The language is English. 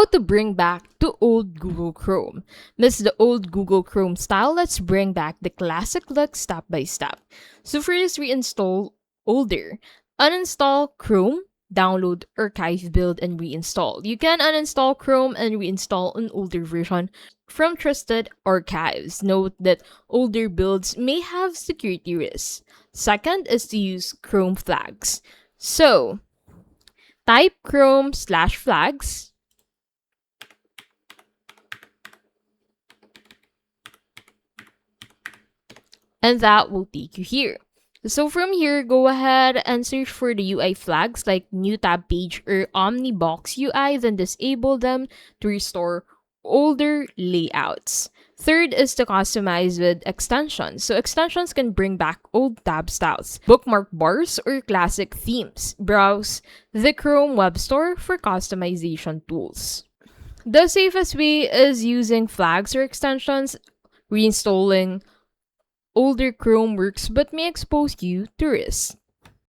How to bring back to old Google Chrome. Miss the old Google Chrome style? Let's bring back the classic look step by step. So first, reinstall older. Uninstall Chrome, download archive, build, and reinstall. You can uninstall Chrome and reinstall an older version from trusted archives. Note that older builds may have security risks. Second is to use Chrome flags. So, type Chrome/flags, and that will take you here. So from here, go ahead and search for the UI flags like new tab page or Omnibox UI, then disable them to restore older layouts. Third is to customize with extensions. So extensions can bring back old tab styles, bookmark bars, or classic themes. Browse the Chrome Web Store for customization tools. The safest way is using flags or extensions. Reinstalling older Chrome works but may expose you to risk.